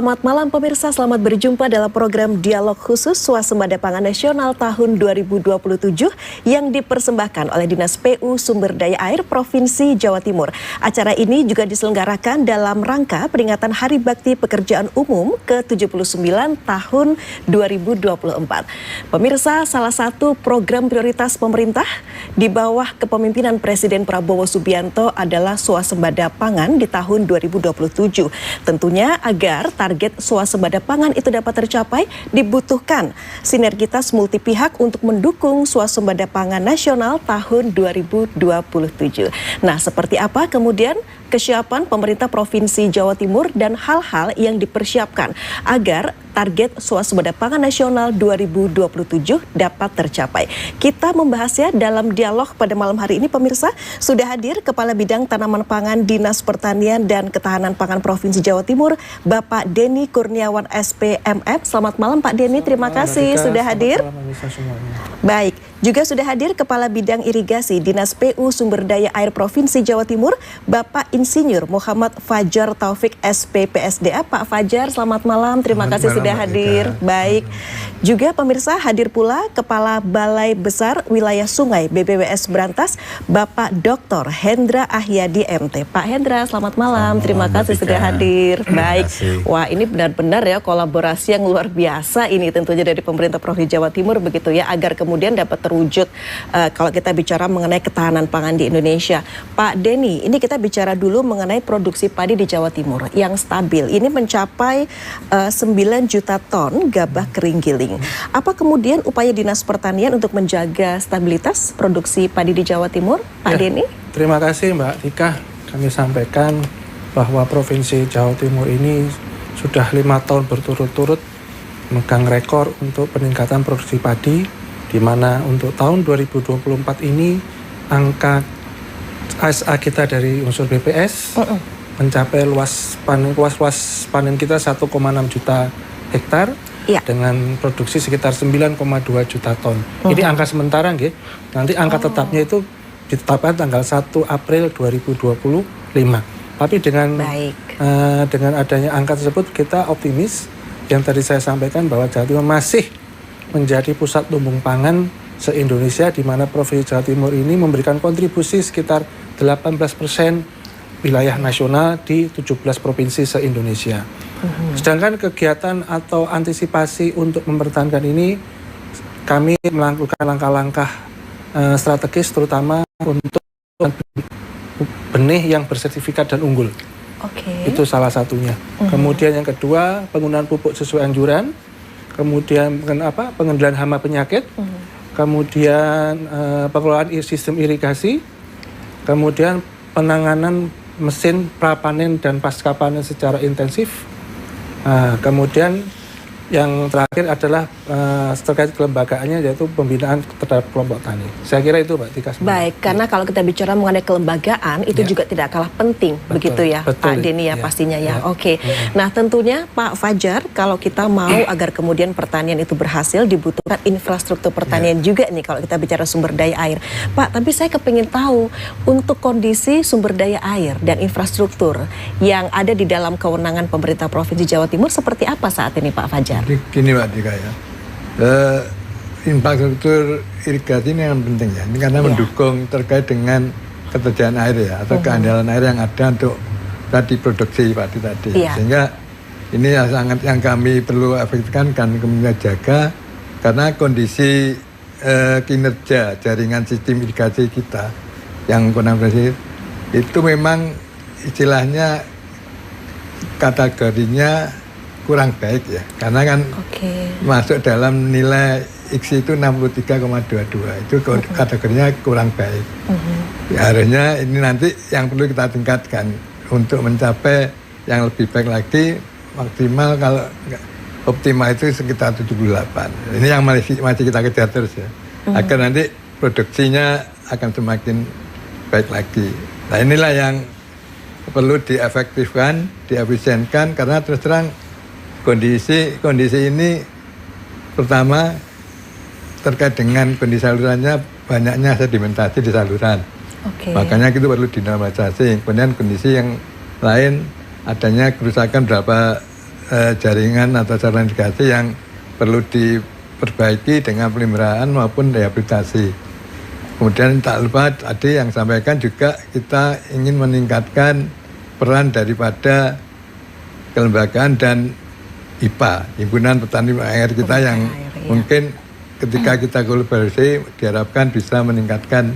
Selamat malam pemirsa, selamat berjumpa dalam program Dialog Khusus Swasembada Pangan Nasional tahun 2027 yang dipersembahkan oleh Dinas PU Sumber Daya Air Provinsi Jawa Timur. Acara ini juga diselenggarakan dalam rangka peringatan Hari Bakti Pekerjaan Umum ke-79 tahun 2024. Pemirsa, salah satu program prioritas pemerintah di bawah kepemimpinan Presiden Prabowo Subianto adalah swasembada pangan di tahun 2027. Tentunya agar target swasembada pangan itu dapat tercapai dibutuhkan sinergitas multipihak untuk mendukung swasembada pangan nasional tahun 2027. Nah, seperti apa kemudian kesiapan pemerintah Provinsi Jawa Timur dan hal-hal yang dipersiapkan agar target swasembada pangan nasional 2027 dapat tercapai. Kita membahasnya dalam dialog pada malam hari ini pemirsa. Sudah hadir Kepala Bidang Tanaman Pangan Dinas Pertanian dan Ketahanan Pangan Provinsi Jawa Timur, Bapak Denny Kurniawan SPMF. Selamat malam Pak Denny, terima kasih sudah hadir. Baik, juga sudah hadir Kepala Bidang Irigasi Dinas PU Sumber Daya Air Provinsi Jawa Timur, Bapak Insinyur Muhammad Fajar Taufik SPPSDA. Pak Fajar, selamat malam, terima kasih sudah hadir. Baik, juga pemirsa hadir pula Kepala Balai Besar Wilayah Sungai BBWS Brantas, Bapak Dr. Hendra Ahyadi MT. Pak Hendra, selamat malam, terima kasih sudah hadir. Baik, wah ini benar-benar ya kolaborasi yang luar biasa ini tentunya dari pemerintah Provinsi Jawa Timur begitu ya, agar kemudian dapat terwujud kalau kita bicara mengenai ketahanan pangan di Indonesia. Pak Denny, ini kita bicara dulu mengenai produksi padi di Jawa Timur yang stabil. Ini mencapai 9 juta ton gabah kering giling. Apa kemudian upaya Dinas Pertanian untuk menjaga stabilitas produksi padi di Jawa Timur, Pak Denny? Terima kasih Mbak Tika. Kami sampaikan bahwa Provinsi Jawa Timur ini sudah 5 tahun berturut-turut memegang rekor untuk peningkatan produksi padi, di mana untuk tahun 2024 ini angka ASA kita dari unsur BPS mencapai luas panen kita 1,6 juta hektar dengan produksi sekitar 9,2 juta ton. Ini angka sementara nggih. Nanti angka tetapnya itu ditetapkan tanggal 1 April 2025. Tapi dengan adanya angka tersebut kita optimis yang tadi saya sampaikan bahwa Jawa Timur masih menjadi pusat lumbung pangan se-Indonesia, di mana Provinsi Jawa Timur ini memberikan kontribusi sekitar 18% wilayah nasional di 17 provinsi se-Indonesia. Sedangkan kegiatan atau antisipasi untuk mempertahankan ini, kami melakukan langkah-langkah strategis terutama untuk benih yang bersertifikat dan unggul. Itu salah satunya. Kemudian yang kedua, penggunaan pupuk sesuai anjuran. Kemudian pengendalian hama penyakit, kemudian pengelolaan sistem irigasi, kemudian penanganan mesin prapanen dan pasca panen secara intensif, kemudian yang terakhir adalah terkait kelembagaannya, yaitu pembinaan terhadap kelompok tani. Saya kira itu Mbak Tika. Baik, karena kalau kita bicara mengenai kelembagaan itu juga tidak kalah penting, begitu ya Pak Denny ya pastinya ya. Nah tentunya Pak Fajar, kalau kita mau agar kemudian pertanian itu berhasil, dibutuhkan infrastruktur pertanian juga nih kalau kita bicara sumber daya air. Pak, tapi saya kepingin tahu untuk kondisi sumber daya air dan infrastruktur yang ada di dalam kewenangan pemerintah Provinsi Jawa Timur seperti apa saat ini Pak Fajar? Jadi gini Pak Dika ya, infrastruktur irigasi ini yang penting ya, ini karena mendukung terkait dengan ketersediaan air ya, atau keandalan air yang ada untuk tadi produksi padi tadi. Sehingga ini sangat yang kami perlu efektifkan kan kemudian jaga, karena kondisi kinerja jaringan sistem irigasi kita yang konversi itu memang istilahnya kategorinya kurang baik ya, karena kan masuk dalam nilai IKSI itu 63,22, itu kategorinya kurang baik. Ya, harusnya ini nanti yang perlu kita tingkatkan untuk mencapai yang lebih baik lagi, maksimal kalau optimal itu sekitar 78. Ini yang masih kita kejar terus ya, agar nanti produksinya akan semakin baik lagi. Nah inilah yang perlu diefektifkan, diefisienkan, karena terus terang kondisi ini pertama terkait dengan kondisi salurannya, banyaknya sedimentasi di saluran. Makanya itu perlu dinormalisasi. Kemudian kondisi yang lain adanya kerusakan beberapa jaringan atau saluran irigasi yang perlu diperbaiki dengan peliharaan maupun rehabilitasi. Kemudian tak lupa tadi yang sampaikan juga kita ingin meningkatkan peran daripada kelembagaan dan HIPA, Himpunan Petani Air kita yang mungkin ketika kita kolaborasi diharapkan bisa meningkatkan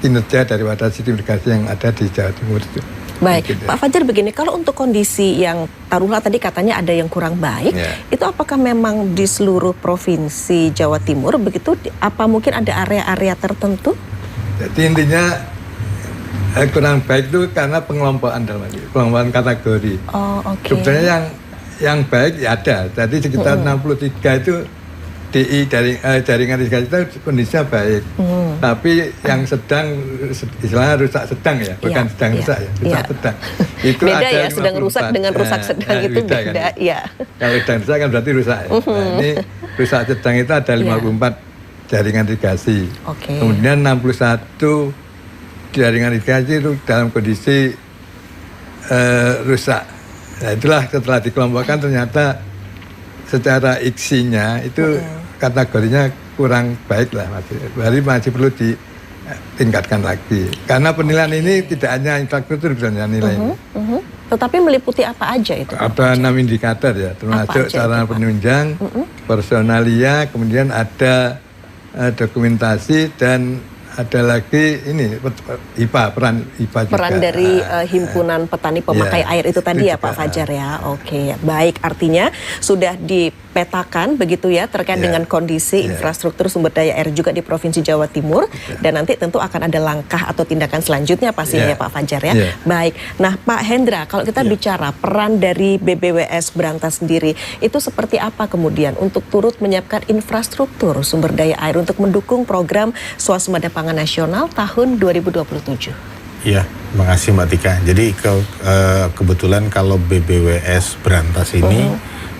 kinerja daripada sistem irigasi yang ada di Jawa Timur itu. Baik, Pak Fajar begini, kalau untuk kondisi yang taruhlah tadi katanya ada yang kurang baik, itu apakah memang di seluruh provinsi Jawa Timur begitu? Apa mungkin ada area-area tertentu? Jadi intinya kurang baik itu karena pengelompokan dalam pengelompokan kategori. Oh, oke. Sebenarnya yang baik ya ada. Jadi sekitar 63 itu DI dari jaringan irigasi itu kondisinya baik. Tapi yang sedang istilahnya rusak sedang ya, bukan sedang rusak ya, rusak sedang. Itu beda ada ya, sedang rusak dengan rusak sedang itu beda kan? ya. Kalau sedang rusak kan berarti rusak ya. Nah, ini rusak sedang itu ada 54 jaringan irigasi. Kemudian 61 jaringan irigasi itu dalam kondisi rusak. Nah, itulah setelah dikelompokkan ternyata secara IKSI-nya itu kategorinya kurang baik lah, masih perlu ditingkatkan lagi. Karena penilaian ini tidak hanya infrastruktur misalnya nilainya. Tetapi meliputi apa aja itu? Ada 6 indikator ya, termasuk sarana penunjang, personalia, kemudian ada dokumentasi dan ada lagi ini IPA, peran IPA juga. Peran dari Himpunan Petani Pemakai Air itu tadi ya Pak Fajar ya. Oke, baik, artinya sudah dipetakan begitu ya terkait dengan kondisi infrastruktur sumber daya air juga di Provinsi Jawa Timur dan nanti tentu akan ada langkah atau tindakan selanjutnya pastinya ya Pak Fajar ya. Baik. Nah, Pak Hendra, kalau kita bicara peran dari BBWS Brantas sendiri itu seperti apa kemudian untuk turut menyiapkan infrastruktur sumber daya air untuk mendukung program Swasembada Pangan Nasional tahun 2027. Iya, terima kasih Mbak Tika. Jadi kebetulan kalau BBWS Brantas ini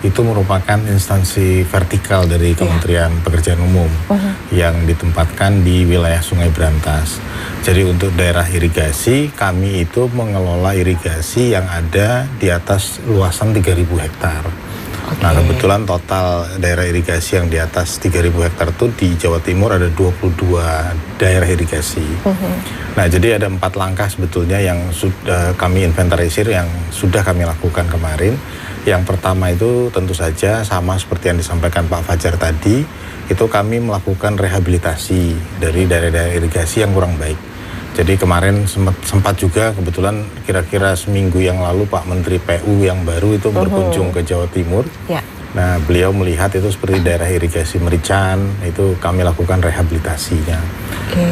itu merupakan instansi vertikal dari Kementerian Pekerjaan Umum yang ditempatkan di wilayah Sungai Brantas. Jadi untuk daerah irigasi, kami itu mengelola irigasi yang ada di atas luasan 3.000 hektar. Nah, kebetulan total daerah irigasi yang di atas 3.000 hektar itu di Jawa Timur ada 22 daerah irigasi. Nah, jadi ada 4 langkah sebetulnya yang sudah kami inventarisir, yang sudah kami lakukan kemarin. Yang pertama itu tentu saja sama seperti yang disampaikan Pak Fajar tadi, itu kami melakukan rehabilitasi dari daerah-daerah irigasi yang kurang baik. Jadi kemarin sempat juga kebetulan kira-kira seminggu yang lalu Pak Menteri PU yang baru itu berkunjung ke Jawa Timur. Nah, beliau melihat itu seperti daerah irigasi Merican, itu kami lakukan rehabilitasinya.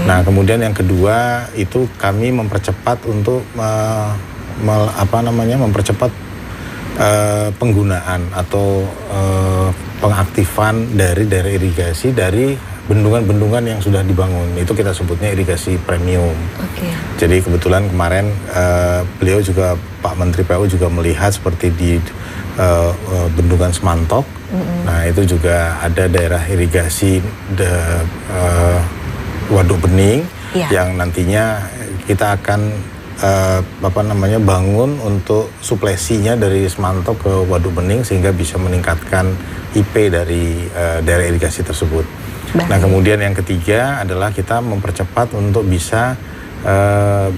Nah, kemudian yang kedua itu kami mempercepat untuk mempercepat penggunaan atau pengaktifan dari daerah irigasi dari bendungan-bendungan yang sudah dibangun. Itu kita sebutnya irigasi premium. Jadi kebetulan kemarin beliau juga, Pak Menteri PU juga melihat seperti di bendungan Semantok. Nah, itu juga ada daerah irigasi Waduk Bening yang nantinya kita akan bangun untuk suplesinya dari Semantok ke Waduk Bening sehingga bisa meningkatkan IP dari daerah irigasi tersebut. Nah, kemudian yang ketiga adalah kita mempercepat untuk bisa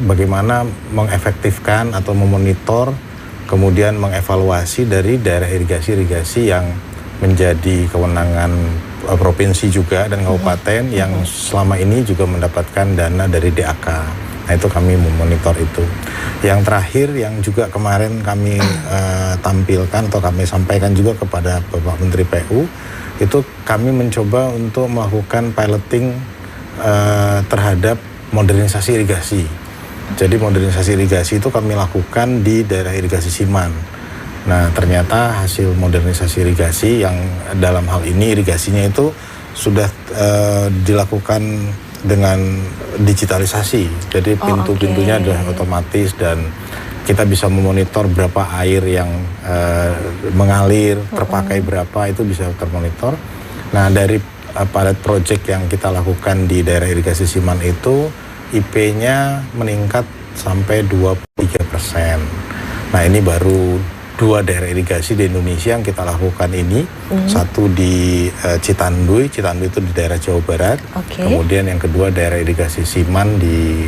bagaimana mengefektifkan atau memonitor, kemudian mengevaluasi dari daerah irigasi-irigasi yang menjadi kewenangan provinsi juga dan kabupaten yang selama ini juga mendapatkan dana dari DAK. Nah, itu kami memonitor itu. Yang terakhir yang juga kemarin kami tampilkan atau kami sampaikan juga kepada Bapak Menteri PU, itu kami mencoba untuk melakukan piloting terhadap modernisasi irigasi. Jadi modernisasi irigasi itu kami lakukan di daerah irigasi Siman. Nah, ternyata hasil modernisasi irigasi yang dalam hal ini irigasinya itu sudah dilakukan dengan digitalisasi. Jadi pintu-pintunya sudah otomatis dan kita bisa memonitor berapa air yang mengalir, terpakai berapa, itu bisa termonitor. Nah, dari pilot project yang kita lakukan di daerah irigasi Siman itu, IP-nya meningkat sampai 23%. Nah, ini baru 2 daerah irigasi di Indonesia yang kita lakukan ini. Satu di Citanduy itu di daerah Jawa Barat. Kemudian yang kedua daerah irigasi Siman di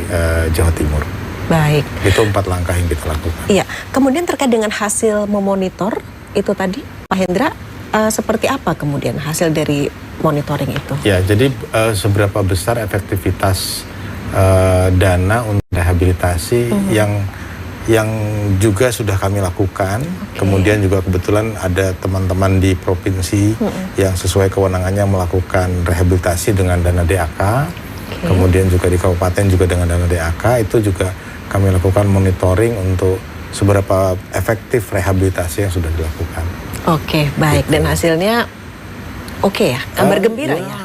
Jawa Timur. Baik. Itu 4 langkah yang kita lakukan. Iya. Kemudian terkait dengan hasil memonitor itu tadi, Pak Hendra, seperti apa kemudian hasil dari monitoring itu? Ya, jadi seberapa besar efektivitas dana untuk rehabilitasi yang juga sudah kami lakukan. Kemudian juga kebetulan ada teman-teman di provinsi yang sesuai kewenangannya melakukan rehabilitasi dengan dana DAK. Kemudian juga di kabupaten juga dengan dana DAK, itu juga kami lakukan monitoring untuk seberapa efektif rehabilitasi yang sudah dilakukan. Oke, baik. Dan hasilnya oke ya? Kabar gembira ya?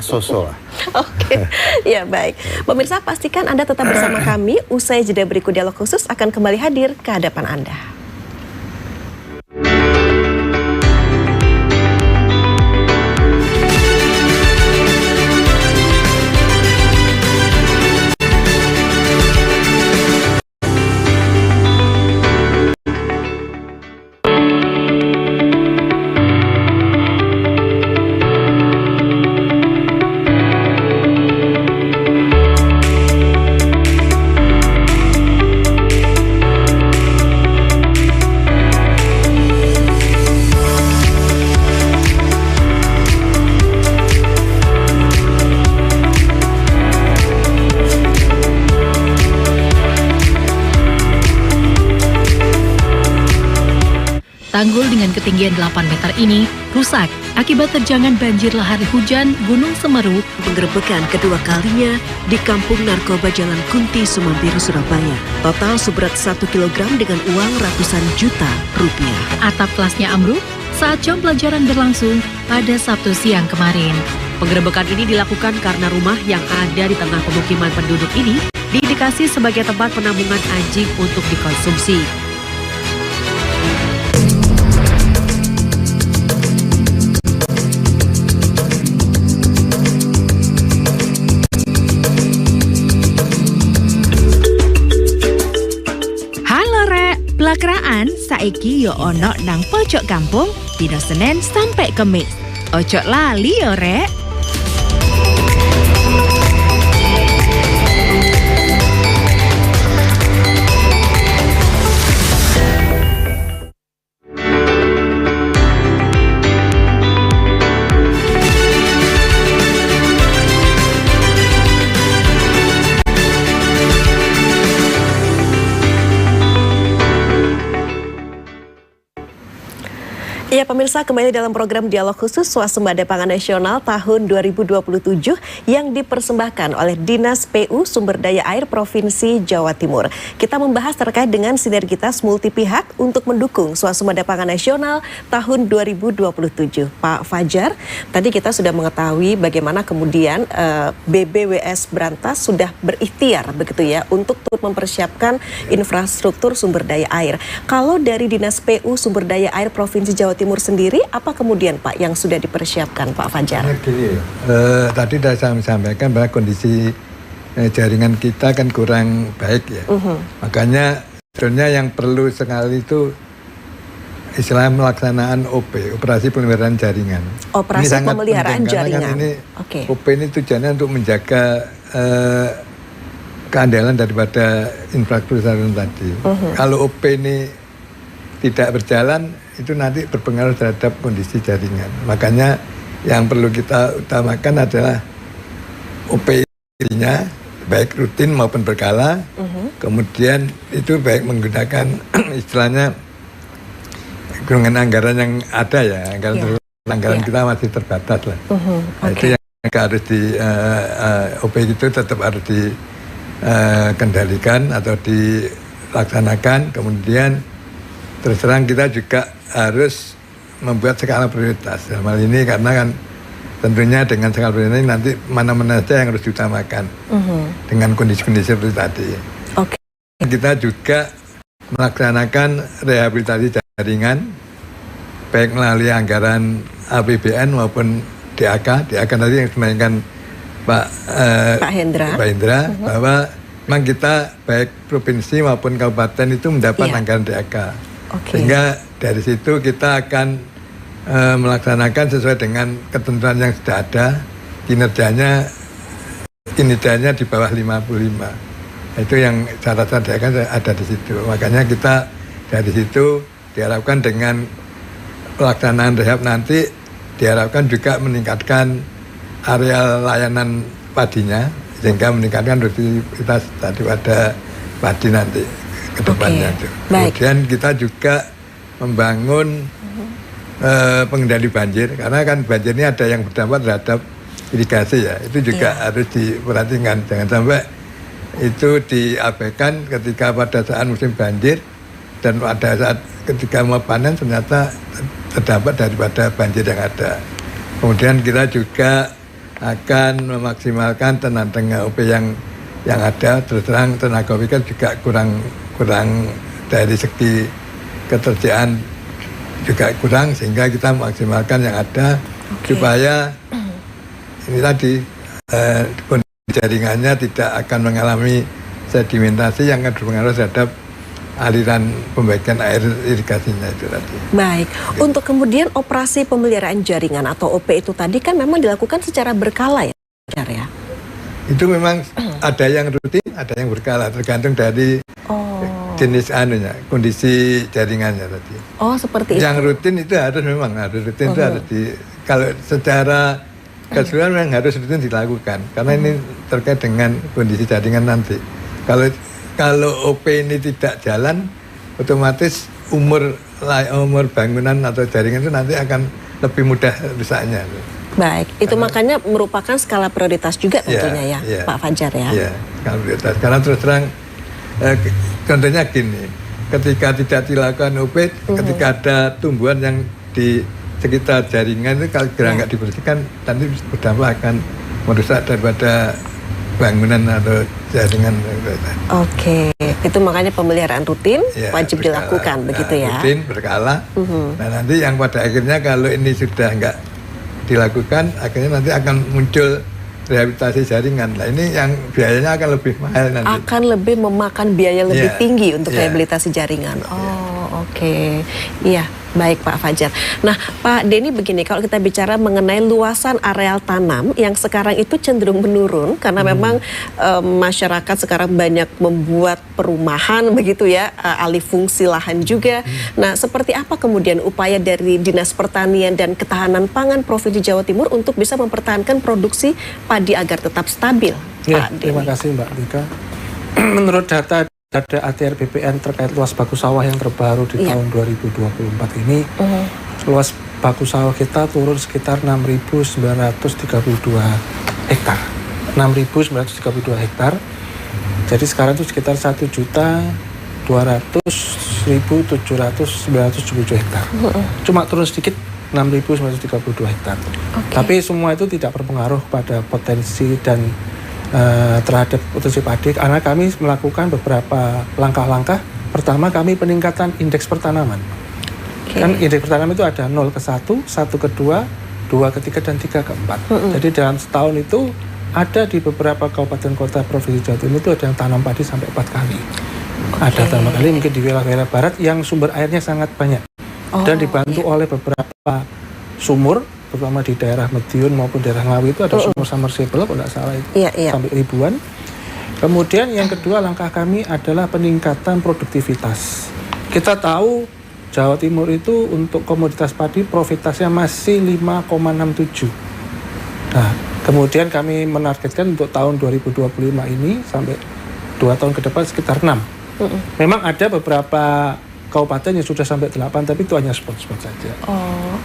So-so lah. Oke, ya baik. Pemirsa, pastikan Anda tetap bersama kami. Usai jeda berikut Dialog Khusus akan kembali hadir ke hadapan Anda. Tanggul dengan ketinggian 8 meter ini rusak akibat terjangan banjir lahar hujan Gunung Semeru. Penggerebekan kedua kalinya di Kampung Narkoba Jalan Kunti, Semambiru, Surabaya. Total seberat 1 kilogram dengan uang ratusan juta rupiah. Atap kelasnya ambruk saat jam pelajaran berlangsung pada Sabtu siang kemarin. Penggerebekan ini dilakukan karena rumah yang ada di tengah pemukiman penduduk ini diindikasi sebagai tempat penampungan anjing untuk dikonsumsi. Pelakraan saiki yo ono nang pojok kampung dina Senin sampai Kemis. Ojo lali yo rek. Ya pemirsa, kembali dalam program Dialog Khusus Swasembada Pangan Nasional tahun 2027 yang dipersembahkan oleh Dinas PU Sumber Daya Air Provinsi Jawa Timur. Kita membahas terkait dengan sinergitas multi pihak untuk mendukung Swasembada Pangan Nasional tahun 2027. Pak Fajar, tadi kita sudah mengetahui bagaimana kemudian BBWS Brantas sudah berikhtiar begitu ya untuk turut mempersiapkan infrastruktur sumber daya air. Kalau dari Dinas PU Sumber Daya Air Provinsi Jawa Timur sendiri, apa kemudian Pak yang sudah dipersiapkan Pak Fajar? Tadi sudah saya sampaikan bahwa kondisi jaringan kita kan kurang baik ya. Makanya sebenarnya yang perlu sekali itu istilah melaksanaan OP, operasi pemeliharaan jaringan. Operasi pemeliharaan jaringan. Kan ini OP ini tujuannya untuk menjaga keandalan daripada infrastruktur tadi. Kalau OP ini tidak berjalan, itu nanti berpengaruh terhadap kondisi jaringan. Makanya yang perlu kita utamakan adalah OP-nya, baik rutin maupun berkala. Kemudian itu baik menggunakan istilahnya gulungan anggaran yang ada ya. Anggaran kita masih terbatas lah. Itu yang harus di OP itu tetap harus dikendalikan atau dilaksanakan. Kemudian terus terang kita juga harus membuat skala prioritas. Dalam hal ini karena kan tentunya dengan skala prioritas ini nanti mana-mana saja yang harus diutamakan dengan kondisi-kondisi seperti tadi. Kita juga melaksanakan rehabilitasi jaringan baik melalui anggaran APBN maupun DAK. DAK tadi yang disampaikan Pak Hendra bahwa memang kita baik provinsi maupun kabupaten itu mendapat anggaran DAK. Sehingga dari situ kita akan melaksanakan sesuai dengan ketentuan yang sudah ada, kinerjanya di bawah 55. Itu yang syarat-syaratnya kan ada di situ. Makanya kita dari situ diharapkan dengan pelaksanaan rehab nanti diharapkan juga meningkatkan areal layanan padinya sehingga meningkatkan produktivitas daripada padi nanti ke depannya. Kemudian kita juga membangun pengendali banjir karena kan banjir ini ada yang berdampak terhadap irigasi ya. Itu juga harus diperhatikan, jangan sampai itu diabaikan ketika pada saat musim banjir dan pada saat ketika mau panen ternyata terdampak daripada banjir yang ada. Kemudian kita juga akan memaksimalkan tenaga OP yang ada. Terus terang tenaga OP kan juga kurang dari segi ketersediaan juga kurang, sehingga kita memaksimalkan yang ada supaya ini tadi kondisi jaringannya tidak akan mengalami sedimentasi yang akan berpengaruh terhadap aliran pembaikan air irigasinya itu tadi. Baik, untuk kemudian operasi pemeliharaan jaringan atau OP itu tadi kan memang dilakukan secara berkala ya? Itu memang ada yang rutin, ada yang berkala, tergantung dari jenis kondisi jaringannya tadi. Oh, seperti itu. Yang rutin itu harus rutin itu harus kalau secara keseluruhan memang harus rutin dilakukan karena ini terkait dengan kondisi jaringan nanti. Kalau OP ini tidak jalan, otomatis umur bangunan atau jaringan itu nanti akan lebih mudah rusaknya. Baik, itu makanya merupakan skala prioritas juga tentunya ya, Pak Fajar ya. Iya, skala prioritas. Karena terus terang, contohnya gini, ketika tidak dilakukan OP, ketika ada tumbuhan yang di sekitar jaringan itu kalau nggak dibersihkan, nanti berdampak akan merusak daripada bangunan atau jaringan. Oke, itu makanya pemeliharaan rutin wajib dilakukan begitu ya. Rutin berkala. Nah nanti yang pada akhirnya kalau ini sudah nggak dilakukan, akhirnya nanti akan muncul rehabilitasi jaringan. Nah ini yang biayanya akan lebih mahal nanti. Akan lebih memakan biaya lebih tinggi untuk rehabilitasi jaringan. Oke. Iya. Baik Pak Fajar. Nah Pak Denny begini, kalau kita bicara mengenai luasan areal tanam yang sekarang itu cenderung menurun karena memang masyarakat sekarang banyak membuat perumahan begitu ya, alih fungsi lahan juga. Nah seperti apa kemudian upaya dari Dinas Pertanian dan Ketahanan Pangan Provinsi Jawa Timur untuk bisa mempertahankan produksi padi agar tetap stabil? Ya, Pak terima kasih Mbak Tika. Menurut data ATR BPN terkait luas bagus sawah yang terbaru di tahun 2024 ini, luas bagus sawah kita turun sekitar 6.932 hektar. 6.932 hektar. Jadi sekarang itu sekitar 1.200.797 hektar. Cuma turun sedikit, 6.932 hektar. Tapi semua itu tidak berpengaruh pada potensi dan terhadap produksi padi karena kami melakukan beberapa langkah-langkah. Pertama, kami peningkatan indeks pertanaman. Kan indeks pertanaman itu ada 0 ke 1, 1 ke 2, 2 ke 3, dan 3 ke 4. Jadi dalam setahun itu ada di beberapa kabupaten kota Provinsi Jawa Timur itu ada yang tanam padi sampai 4 kali. Ada tanam kali mungkin di wilayah-wilayah barat yang sumber airnya sangat banyak. Dan dibantu oleh beberapa sumur, terutama di daerah Madiun maupun daerah Ngawi itu ada sumur submersible kalau tidak salah itu sampai ribuan. Kemudian yang kedua langkah kami adalah peningkatan produktivitas. Kita tahu Jawa Timur itu untuk komoditas padi profitasinya masih 5,67. Nah, kemudian kami menargetkan untuk tahun 2025 ini sampai 2 tahun ke depan sekitar 6. Memang ada beberapa kabupaten yang sudah sampai 8, tapi itu hanya spot-spot saja.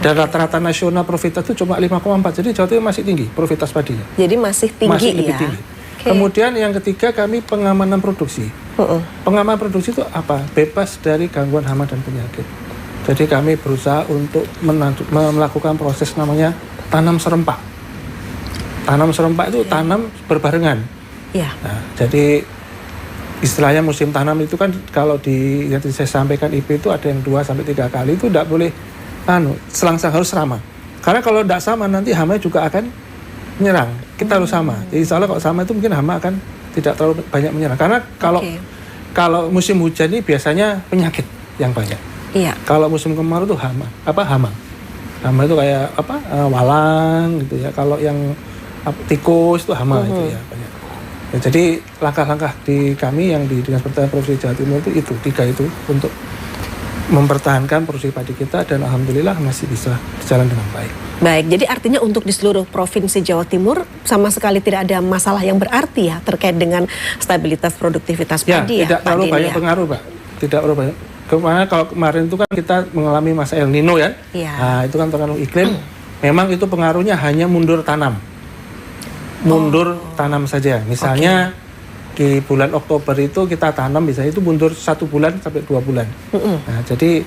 Dan rata-rata nasional profitasi itu cuma 5,4. Jadi Jawa Timur masih tinggi profitasi padinya. Jadi masih tinggi masih lebih tinggi. Kemudian yang ketiga kami pengamanan produksi. Pengamanan produksi itu apa? Bebas dari gangguan hama dan penyakit. Jadi kami berusaha untuk melakukan proses namanya tanam serempak. Tanam serempak itu tanam berbarengan. Nah, jadi istilahnya musim tanam itu kan kalau yang saya sampaikan IP itu ada yang 2-3 kali itu tidak boleh selang-selang, harus sama. Karena kalau tidak sama nanti hama juga akan menyerang. Kita harus sama. Jadi soalnya kalau sama itu mungkin hama akan tidak terlalu banyak menyerang. Karena kalau musim hujan ini biasanya penyakit yang banyak. Iya. Kalau musim kemarau itu hama. Hama itu kayak walang gitu ya. Kalau yang tikus itu hama itu ya banyak. Ya, jadi langkah-langkah di kami yang di Dinas Pertanian Provinsi Jawa Timur itu 3 itu untuk mempertahankan produksi padi kita, dan alhamdulillah masih bisa berjalan dengan baik. Baik, jadi artinya untuk di seluruh Provinsi Jawa Timur sama sekali tidak ada masalah yang berarti ya terkait dengan stabilitas produktivitas padi ya? Tidak terlalu banyak pengaruh, Pak. Tidak terlalu banyak. Kalau kemarin itu kan kita mengalami masa El Nino ya. Nah, itu kan tergantung iklim. Memang itu pengaruhnya hanya mundur tanam. Tanam saja. Misalnya di bulan Oktober itu kita tanam, misalnya itu mundur 1 bulan sampai 2 bulan. Nah, jadi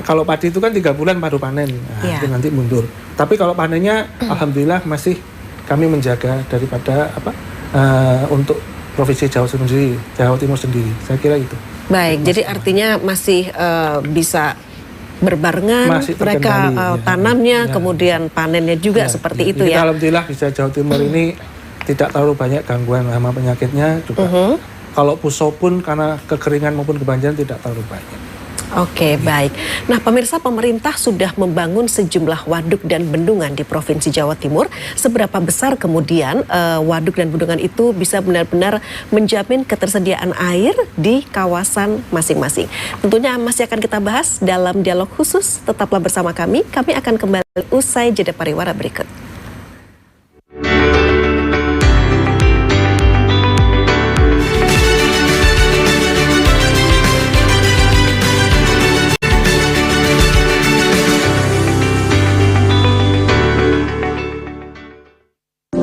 kalau padi itu kan 3 bulan baru panen, itu nanti mundur. Tapi kalau panennya, alhamdulillah masih kami menjaga daripada untuk Provinsi Jawa Timur sendiri. Saya kira itu. Baik, jadi artinya masih bisa berbarengan mereka tanamnya, kemudian panennya juga seperti itu ya. Alhamdulillah bisa Jawa Timur ini tidak terlalu banyak gangguan hama penyakitnya juga. Kalau puso pun karena kekeringan maupun kebanjiran tidak terlalu banyak. Oke, baik. Nah, pemirsa, pemerintah sudah membangun sejumlah waduk dan bendungan di Provinsi Jawa Timur. Seberapa besar kemudian waduk dan bendungan itu bisa benar-benar menjamin ketersediaan air di kawasan masing-masing? Tentunya masih akan kita bahas dalam dialog khusus. Tetaplah bersama kami. Kami akan kembali usai jeda pariwara berikut.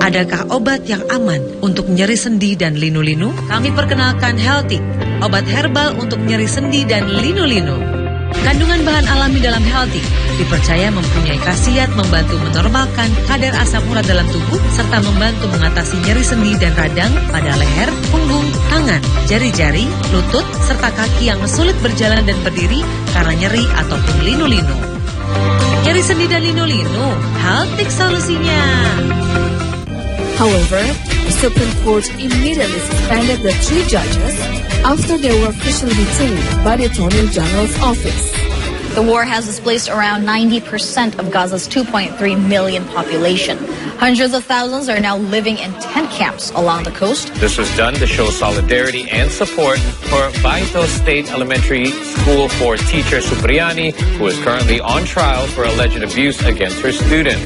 Adakah obat yang aman untuk nyeri sendi dan linu-linu? Kami perkenalkan Healthic, obat herbal untuk nyeri sendi dan linu-linu. Kandungan bahan alami dalam Healthic dipercaya mempunyai khasiat membantu menormalkan kadar asam urat dalam tubuh serta membantu mengatasi nyeri sendi dan radang pada leher, punggung, tangan, jari-jari, lutut, serta kaki yang sulit berjalan dan berdiri karena nyeri ataupun linu-linu. Nyeri sendi dan linu-linu, Healthic solusinya. However, the Supreme Court immediately suspended the 3 judges after they were officially detained by the Attorney General's office. The war has displaced around 90% of Gaza's 2.3 million population. Hundreds of thousands are now living in tent camps along the coast. This was done to show solidarity and support for Baito State Elementary School for teacher Supriani, who is currently on trial for alleged abuse against her student.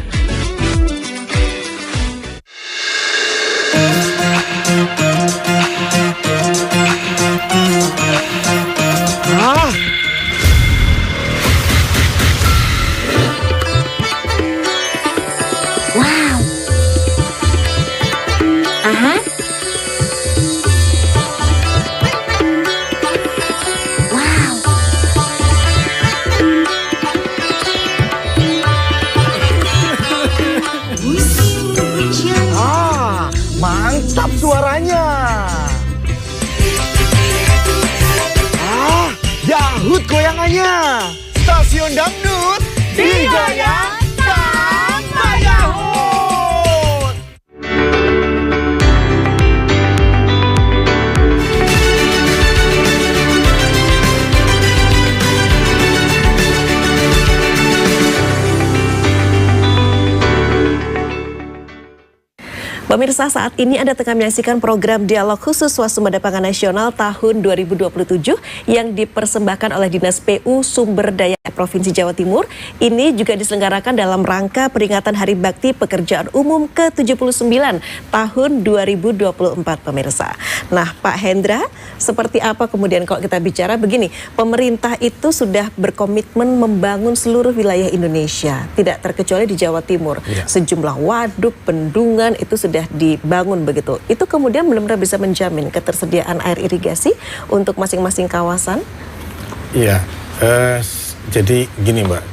Mantap suaranya. Dahut goyangannya. Stasiun dangdut digoyang sama dahut. Pemirsa, saat ini Anda tengah menyaksikan program Dialog Khusus Swasembada Pangan Nasional tahun 2027 yang dipersembahkan oleh Dinas PU Sumber Daya Provinsi Jawa Timur. Ini juga diselenggarakan dalam rangka peringatan Hari Bakti Pekerjaan Umum ke-79 tahun 2024, pemirsa. Nah, Pak Hendra, seperti apa kemudian kalau kita bicara begini, pemerintah itu sudah berkomitmen membangun seluruh wilayah Indonesia, tidak terkecuali di Jawa Timur. Sejumlah waduk, bendungan itu sudah dibangun begitu. Itu kemudian benar-benar bisa menjamin ketersediaan air irigasi untuk masing-masing kawasan? Iya, jadi gini Mbak,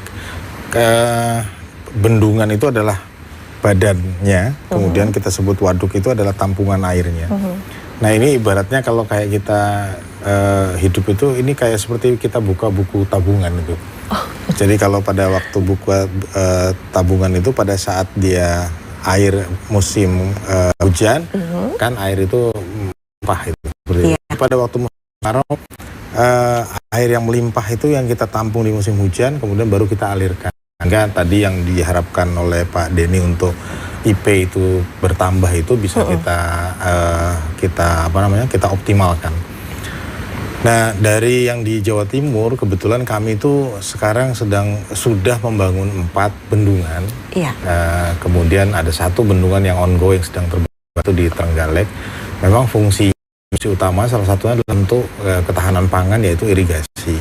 bendungan itu adalah badannya, kemudian kita sebut waduk itu adalah tampungan airnya. Nah ini ibaratnya kalau kayak kita hidup itu, ini kayak seperti kita buka buku tabungan itu. Jadi kalau pada waktu buka tabungan itu pada saat dia air musim hujan, kan air itu melimpah itu. Pada waktu musim kemarau air yang melimpah itu yang kita tampung di musim hujan, kemudian baru kita alirkan. Sehingga tadi yang diharapkan oleh Pak Denny untuk IP itu bertambah itu bisa kita optimalkan. Nah, dari yang di Jawa Timur, kebetulan kami itu sekarang sudah membangun 4 bendungan. Iya. Kemudian ada 1 bendungan yang ongoing sedang terbangun itu di Trenggalek. Memang fungsi utama salah satunya adalah untuk ketahanan pangan, yaitu irigasi.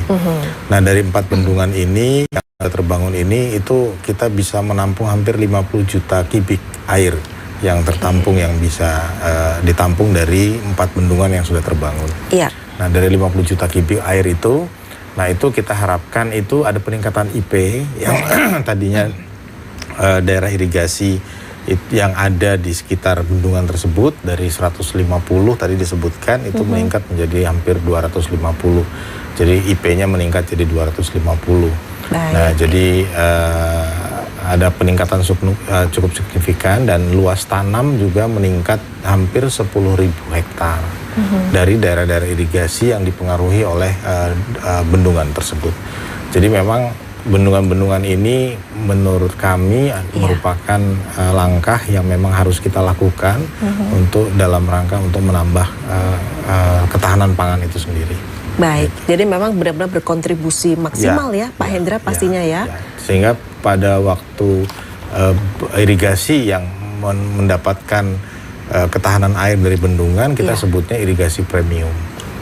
Nah, dari 4 bendungan ini yang terbangun ini itu kita bisa menampung hampir 50 juta kubik air yang tertampung, yang bisa ditampung dari 4 bendungan yang sudah terbangun. Iya. Nah, dari 50 juta kubik air itu, nah itu kita harapkan itu ada peningkatan IP yang tadinya daerah irigasi yang ada di sekitar bendungan tersebut dari 150 tadi disebutkan itu meningkat menjadi hampir 250. Jadi IP-nya meningkat jadi 250. Nah, jadi ada peningkatan cukup signifikan dan luas tanam juga meningkat hampir 10.000 hektar dari daerah-daerah irigasi yang dipengaruhi oleh bendungan tersebut. Jadi memang bendungan-bendungan ini menurut kami merupakan langkah yang memang harus kita lakukan untuk dalam rangka untuk menambah ketahanan pangan itu sendiri. Baik, jadi memang benar-benar berkontribusi maksimal ya Pak Hendra pastinya ya. Sehingga pada waktu irigasi yang mendapatkan ketahanan air dari bendungan kita sebutnya irigasi premium.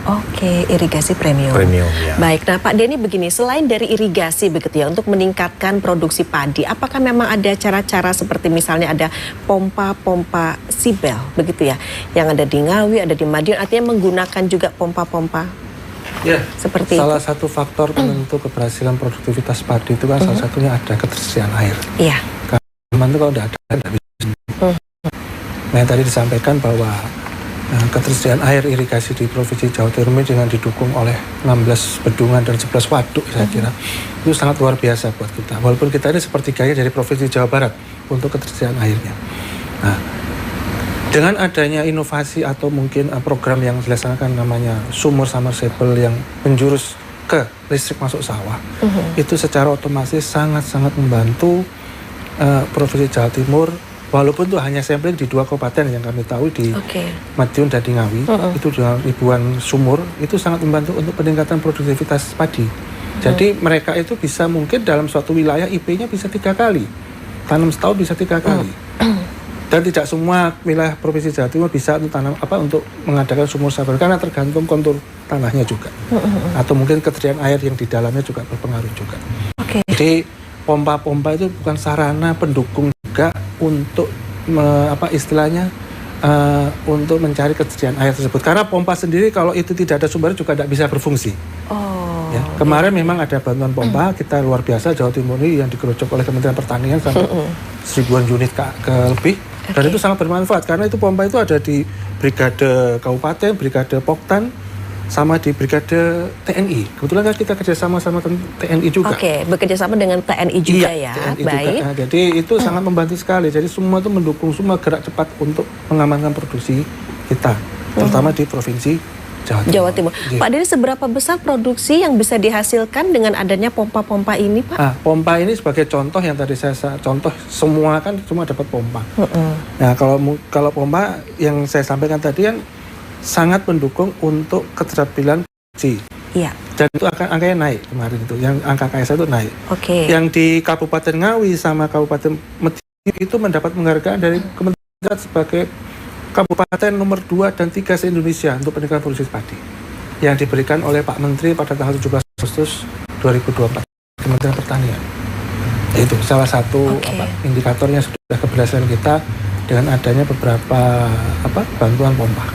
Oke, irigasi premium. Ya. Baik, nah Pak Denny begini, selain dari irigasi begitu ya untuk meningkatkan produksi padi, apakah memang ada cara-cara seperti misalnya ada pompa-pompa sibel begitu ya, yang ada di Ngawi, ada di Madiun, artinya menggunakan juga pompa-pompa? Ya, seperti salah satu faktor penentu keberhasilan produktivitas padi itu kan salah satunya ada ketersediaan air. Iya. Karena itu kalau tidak ada, tidak bisa. Nah, yang tadi disampaikan bahwa ketersediaan air irigasi di Provinsi Jawa Timur dengan didukung oleh 16 bendungan dan 11 waduk, saya kira itu sangat luar biasa buat kita. Walaupun kita ini sepertiganya dari Provinsi Jawa Barat untuk ketersediaan airnya. Nah, dengan adanya inovasi atau mungkin program yang dilaksanakan namanya sumur submersible yang menjurus ke listrik masuk sawah, itu secara otomatis sangat-sangat membantu Provinsi Jawa Timur. Walaupun itu hanya sampling di 2 kabupaten yang kami tahu di Madiun dan di Ngawi, itu dengan ribuan sumur, itu sangat membantu untuk peningkatan produktivitas padi. Jadi mereka itu bisa mungkin dalam suatu wilayah IP-nya bisa 3 kali, tanam setahun bisa 3 kali. Dan tidak semua wilayah Provinsi Jawa Timur bisa untuk tanam untuk mengadakan sumur submersible karena tergantung kontur tanahnya juga, atau mungkin ketersediaan air yang di dalamnya juga berpengaruh juga. Jadi pompa-pompa itu bukan sarana pendukung juga untuk untuk mencari ketersediaan air tersebut. Karena pompa sendiri kalau itu tidak ada sumber juga tidak bisa berfungsi. Ya, kemarin memang ada bantuan pompa kita luar biasa Jawa Timur ini yang digerojok oleh Kementerian Pertanian sampai 1000-an unit ke lebih. Dan itu sangat bermanfaat karena itu pompa itu ada di Brigade Kabupaten, Brigade Poktan, sama di Brigade TNI. Kebetulan kan kita kerjasama sama TNI juga. Oke, bekerjasama dengan TNI juga ya. TNI baik. Juga. Nah, jadi itu sangat membantu sekali. Jadi semua itu mendukung, semua gerak cepat untuk mengamankan produksi kita, terutama di Provinsi Jawa Timur. Pak Denny, seberapa besar produksi yang bisa dihasilkan dengan adanya pompa-pompa ini, Pak? Pompa ini sebagai contoh yang tadi saya contoh, semua kan cuma dapat pompa. Nah, kalau pompa yang saya sampaikan tadi kan sangat mendukung untuk ketersediaan produksi. Iya. Dan itu angkanya naik kemarin itu, yang angka KSA itu naik. Yang di Kabupaten Ngawi sama Kabupaten Madiun itu mendapat penghargaan dari Kementerian sebagai Kabupaten nomor 2 dan 3 se-Indonesia untuk peningkatan produksi padi yang diberikan oleh Pak Menteri pada tanggal 17 Agustus 2024 Kementerian Pertanian. Itu salah satu indikatornya sudah keberhasilan kita dengan adanya beberapa bantuan pompa.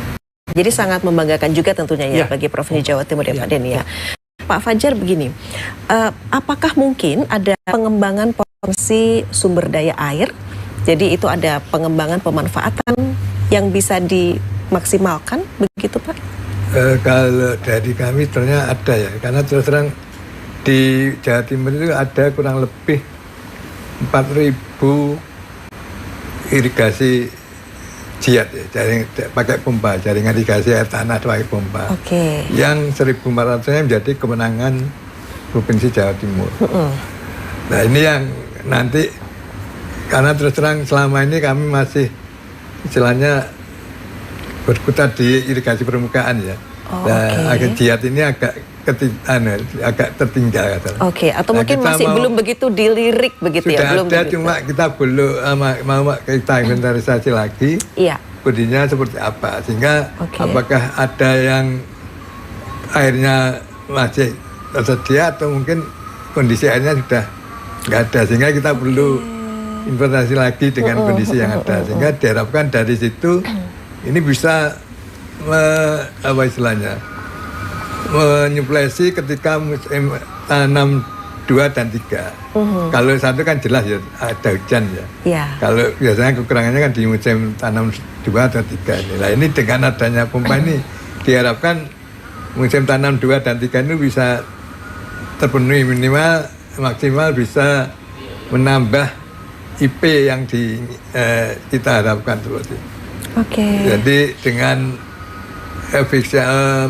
Jadi sangat membanggakan juga tentunya ya bagi Provinsi Jawa Timur ya Pak Denny ya. Pak Fajar begini, apakah mungkin ada pengembangan potensi sumber daya air? Jadi itu ada pengembangan pemanfaatan yang bisa dimaksimalkan begitu Pak? Kalau dari kami ternyata ada ya, karena terus terang di Jawa Timur itu ada kurang lebih 4.000 irigasi JIAT ya, pakai pompa, jaringan irigasi air tanah pakai pompa. Yang 1.400-nya menjadi kemenangan Provinsi Jawa Timur. Nah ini yang nanti, karena terus terang selama ini kami masih istilahnya berkutat di irigasi permukaan ya. Agak JIAT ini agak tertinggal. Atau mungkin masih belum begitu dilirik begitu ya? Sudah ada, cuma kita belum mau kita inventarisasi lagi kondisinya seperti apa, sehingga apakah ada yang airnya masih tersedia atau mungkin kondisi airnya sudah nggak ada, sehingga kita perlu inventarisasi lagi dengan kondisi yang ada, sehingga diharapkan dari situ ini bisa menyuplesi ketika musim tanam 2 dan 3. Kalau 1 kan jelas ya ada hujan ya. Kalau biasanya kekurangannya kan di musim tanam 2 atau 3 ini. Nah ini dengan adanya pompa ini diharapkan musim tanam 2 dan 3 ini bisa terpenuhi, minimal maksimal bisa menambah IP yang kita harapkan seperti itu. Jadi dengan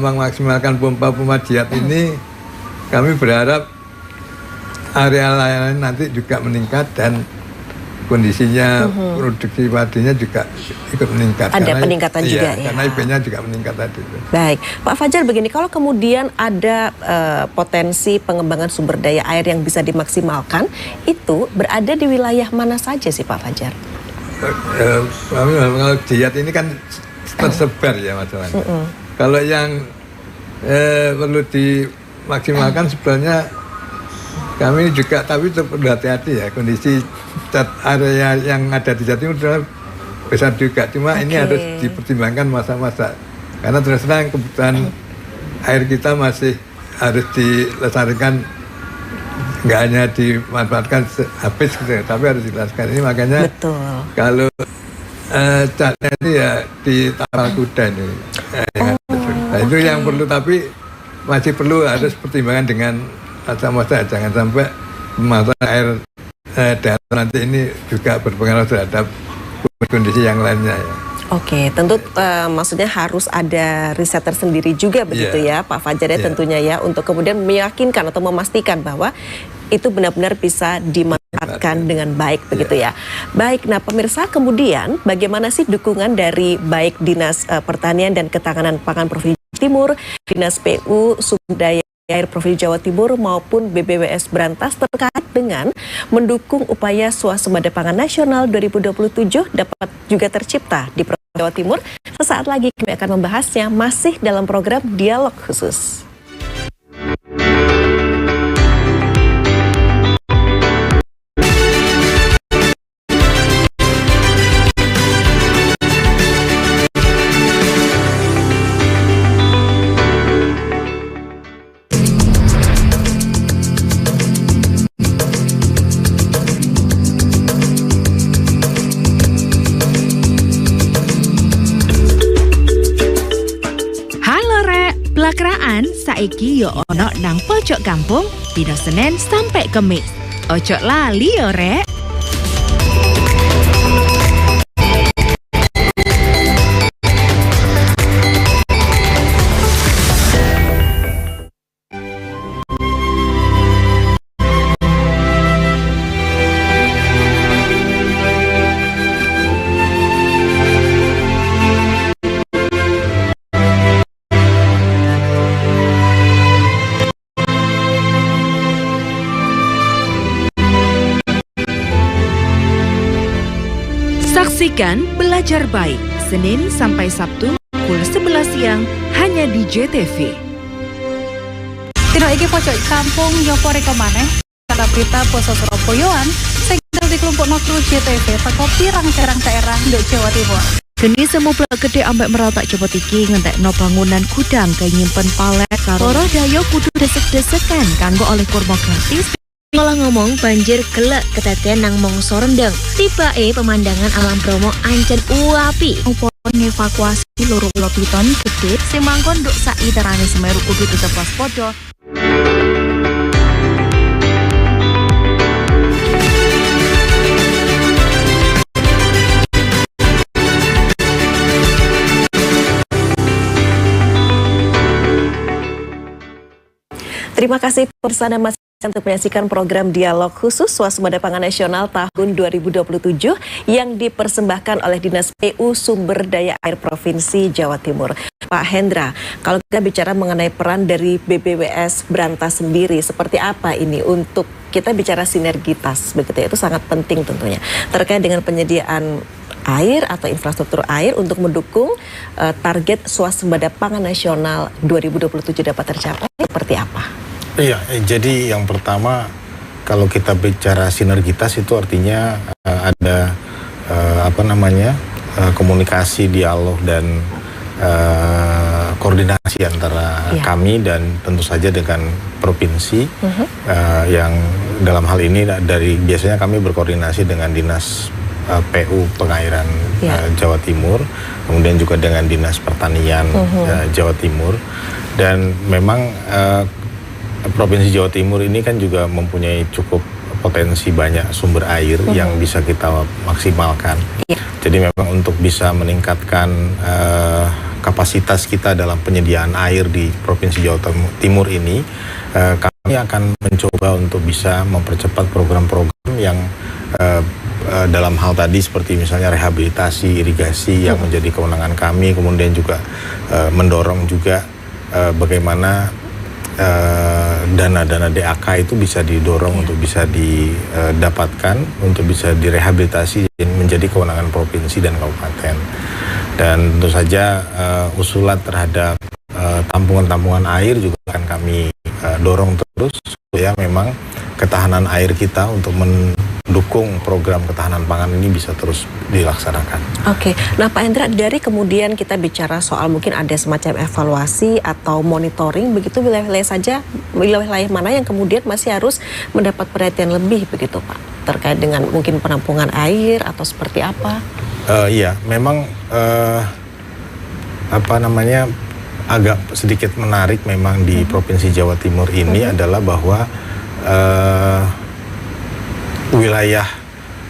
memaksimalkan pompa-pompa JIAT ini, kami berharap area layanan nanti juga meningkat dan kondisinya produksi padinya juga ikut meningkat. Ada peningkatan juga ya. Karena IP-nya juga meningkat tadi. Baik, Pak Fajar, begini, kalau kemudian ada potensi pengembangan sumber daya air yang bisa dimaksimalkan, itu berada di wilayah mana saja sih Pak Fajar? Kalau JIAT ini kan tersebar ya masalahnya. Kalau yang perlu dimaksimalkan sebenarnya kami juga, tapi perlu hati-hati ya, kondisi area yang ada di Jawa Timur besar juga, cuma ini harus dipertimbangkan masa-masa, karena terus terang kebutuhan air kita masih harus dilestarikan, nggak hanya dimanfaatkan habis gitu, tapi harus dilestarikan. Ini makanya kalau catnya itu ya di tapal kuda ini. Nah, itu yang perlu, tapi masih perlu harus pertimbangan dengan masa-masa, jangan sampai masa air daerah nanti ini juga berpengaruh terhadap kondisi yang lainnya ya. Tentu maksudnya harus ada riset tersendiri juga begitu ya Pak Fajar ya, tentunya ya, untuk kemudian meyakinkan atau memastikan bahwa itu benar-benar bisa dimanfaatkan dengan baik begitu ya. Baik, nah pemirsa, kemudian bagaimana sih dukungan dari baik Dinas Pertanian dan Ketahanan Pangan Provinsi Timur, Dinas PU Sumber Daya Air Provinsi Jawa Timur maupun BBWS Brantas terkait dengan mendukung upaya swasembada pangan nasional 2027 dapat juga tercipta di Provinsi Jawa Timur? Sesaat lagi kami akan membahasnya masih dalam program Dialog Khusus. Pelakraan saiki yo ono nang pojok kampung dina Senin sampai Kemis. Ojo lali yo rek. Saksikan Belajar Baik, Senin sampai Sabtu, pukul 11 siang, hanya di JTV. Tino iki pojok kampung nyopo reko maneh, kata berita poso Surabayaan, sing di kelompok Nokru JTV, teko pirang-pirang daerah nduk Jawa Timur. Geni semu blak gede ambek merotak cepet iki ngentekno bangunan gudang kaya nyimpen palet karo dayo kudu desek-desekan kanggo oleh kurma gratis. Malah ngomong banjir gelek kedaden nang mongso rendeng. Tibake pemandangan alam Bromo ancen uapi. Upaya ngevakuasi loro pulau piton gede sing mangkon nduk sak iterane Semeru kudu tetep waspada. Terima kasih pemirsa dan masih untuk menyaksikan program Dialog Khusus Swasembada Pangan Nasional tahun 2027 yang dipersembahkan oleh Dinas PU Sumber Daya Air Provinsi Jawa Timur. Pak Hendra, kalau kita bicara mengenai peran dari BBWS Brantas sendiri, seperti apa ini untuk kita bicara sinergitas, begitu ya, itu sangat penting tentunya terkait dengan penyediaan air atau infrastruktur air untuk mendukung target swasembada pangan nasional 2027 dapat tercapai, seperti apa? Iya, jadi yang pertama kalau kita bicara sinergitas itu artinya ada komunikasi, dialog dan koordinasi antara kami dan tentu saja dengan provinsi yang dalam hal ini biasanya kami berkoordinasi dengan Dinas PU Pengairan Jawa Timur, kemudian juga dengan Dinas Pertanian Jawa Timur, dan memang Provinsi Jawa Timur ini kan juga mempunyai cukup potensi banyak sumber air yang bisa kita maksimalkan. Jadi memang untuk bisa meningkatkan kapasitas kita dalam penyediaan air di Provinsi Jawa Timur ini, kami akan mencoba untuk bisa mempercepat program-program yang dalam hal tadi seperti misalnya rehabilitasi, irigasi yang menjadi kewenangan kami, kemudian juga mendorong juga bagaimana dana-dana DAK itu bisa didorong untuk bisa didapatkan, untuk bisa direhabilitasi menjadi kewenangan provinsi dan kabupaten. Dan tentu saja usulan terhadap tampungan-tampungan air juga akan kami dorong terus supaya memang ketahanan air kita untuk mendukung program ketahanan pangan ini bisa terus dilaksanakan. Oke, nah Pak Hendra, dari kemudian kita bicara soal mungkin ada semacam evaluasi atau monitoring, begitu wilayah mana yang kemudian masih harus mendapat perhatian lebih begitu Pak, terkait dengan mungkin penampungan air atau seperti apa? Iya, memang agak sedikit menarik memang di Provinsi Jawa Timur ini adalah bahwa wilayah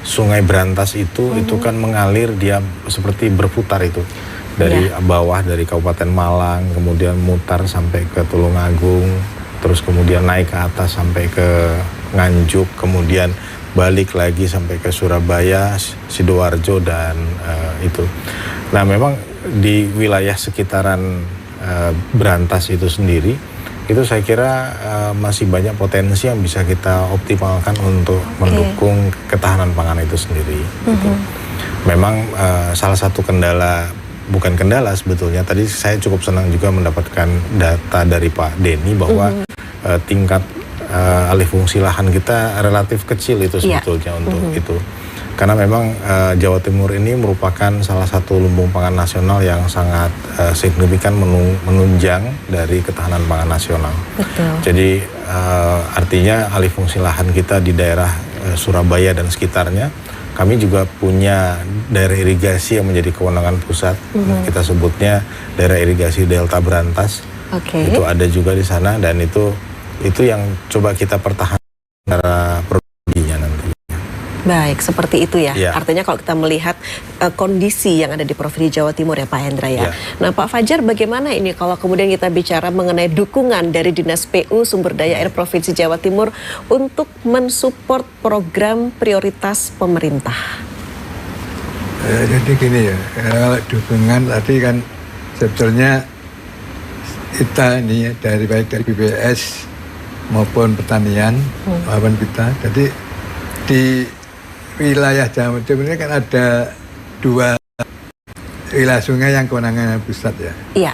Sungai Brantas itu kan mengalir, dia seperti berputar itu dari bawah, dari Kabupaten Malang, kemudian mutar sampai ke Tulungagung, terus kemudian naik ke atas sampai ke Nganjuk, kemudian balik lagi sampai ke Surabaya, Sidoarjo dan itu. Nah memang di wilayah sekitaran Brantas itu sendiri itu saya kira masih banyak potensi yang bisa kita optimalkan untuk mendukung ketahanan pangan itu sendiri. Gitu. Memang salah satu bukan kendala sebetulnya, tadi saya cukup senang juga mendapatkan data dari Pak Denny bahwa tingkat alih fungsi lahan kita relatif kecil itu sebetulnya untuk itu. Karena memang Jawa Timur ini merupakan salah satu lumbung pangan nasional yang sangat signifikan menunjang dari ketahanan pangan nasional. Betul. Jadi artinya alih fungsi lahan kita di daerah Surabaya dan sekitarnya, kami juga punya daerah irigasi yang menjadi kewenangan pusat. Kita sebutnya daerah irigasi Delta Brantas. Itu ada juga di sana, dan itu yang coba kita pertahankan secara prodinya nanti. Baik, seperti itu ya. Artinya kalau kita melihat kondisi yang ada di Provinsi Jawa Timur ya Pak Hendra ya. Nah Pak Fajar, bagaimana ini kalau kemudian kita bicara mengenai dukungan dari Dinas PU Sumber Daya Air Provinsi Jawa Timur untuk mensupport program prioritas pemerintah? Jadi gini ya, kalau dukungan tadi kan sebetulnya kita ini baik dari BBS maupun pertanian maupun kita, jadi di wilayah Jawa Timur ini kan ada 2 wilayah sungai yang kewenangan pusat ya. Iya.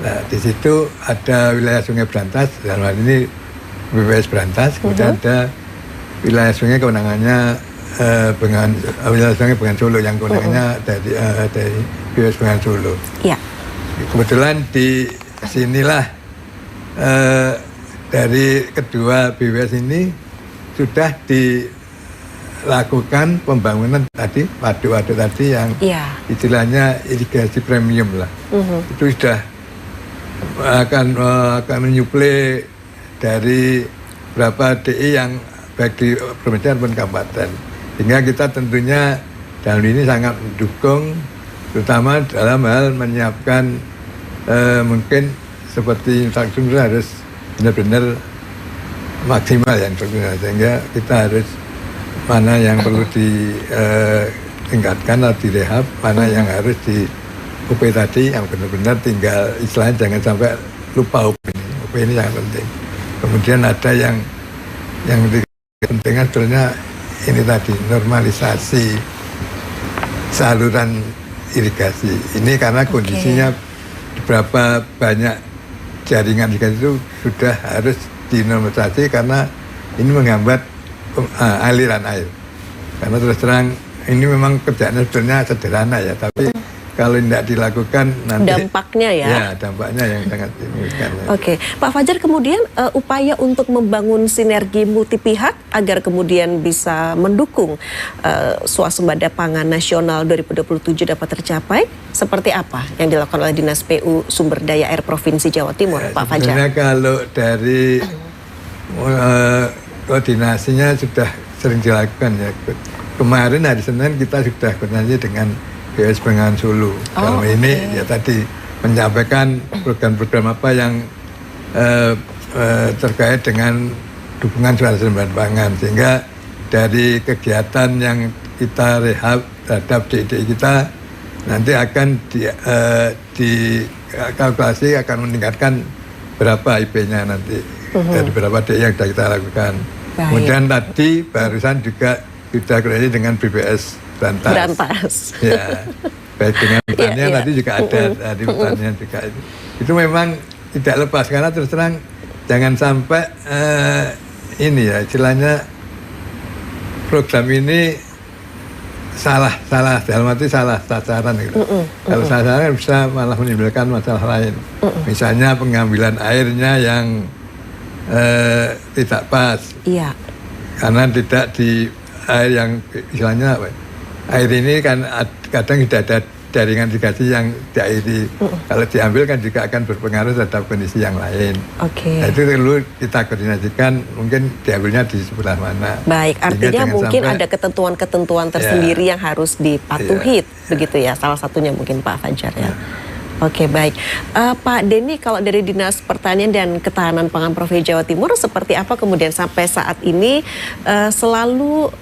Nah, di situ ada wilayah Sungai Brantas, dalam hal ini BBWS Brantas, kemudian ada wilayah sungai kewenangannya wilayah sungai Bengawan Solo yang kewenangannya dari BBWS Bengawan Solo. Iya. Kebetulan di sinilah dari kedua BBWS ini sudah dilakukan pembangunan tadi, waduk-waduk tadi yang istilahnya irigasi premium lah. Itu sudah akan menyuplai dari berapa DI yang baik di provinsi maupun kabupaten. Sehingga kita tentunya dalam ini sangat mendukung, terutama dalam hal menyiapkan mungkin seperti infrastruktur harus benar-benar maksimal yang berguna, sehingga kita harus mana yang perlu ditingkatkan atau direhab, mana yang harus di UP tadi yang benar-benar tinggal istilahnya jangan sampai lupa UP ini yang penting. Kemudian ada yang pentingnya sebenarnya ini tadi normalisasi saluran irigasi. Ini karena kondisinya beberapa banyak jaringan irigasi itu sudah harus dinormalisasi karena ini menghambat aliran air. Karena terus terang ini memang kerjaannya sebenarnya sederhana ya, tapi kalau tidak dilakukan nanti dampaknya ya dampaknya yang sangat signifikan. Oke, Pak Fajar, kemudian upaya untuk membangun sinergi multi pihak agar kemudian bisa mendukung swasembada pangan nasional 2027 dapat tercapai, seperti apa yang dilakukan oleh Dinas PU Sumber Daya Air Provinsi Jawa Timur, Pak Fajar? Sebenarnya kalau dari koordinasinya sudah sering dilakukan ya. Kemarin hari Senin kita sudah koordinasi dengan BPS Bengawan Solo. Dalam ini ya tadi menyampaikan program-program apa yang terkait dengan dukungan swasembada pangan, sehingga dari kegiatan yang kita rehab terhadap DI kita nanti akan dikalkulasi akan meningkatkan berapa IP-nya nanti dari berapa DI yang sudah kita lakukan. Baik. Kemudian tadi barusan juga sudah koordinasi dengan BPS Berantas. Ya, baik dengan pertanian tadi juga ada di pertanian juga itu memang tidak lepas karena terus terang jangan sampai ini ya istilahnya program ini salah dalam arti salah sasaran gitu. Kalau sasaran bisa malah menimbulkan masalah lain. Misalnya pengambilan airnya yang tidak pas. Iya. Karena tidak di air yang istilahnya apa? Air ini kan kadang tidak ada jaringan irigasi yang diairi. Kalau diambil kan juga akan berpengaruh terhadap kondisi yang lain. Nah, itu perlu kita koordinasikan mungkin diambilnya di sebelah mana. Baik, artinya mungkin ada ketentuan-ketentuan tersendiri yang harus dipatuhi, begitu ya. Salah satunya mungkin Pak Fajar ya. Oke, baik. Pak Denny, kalau dari Dinas Pertanian dan Ketahanan Pangan Provinsi Jawa Timur, seperti apa kemudian sampai saat ini selalu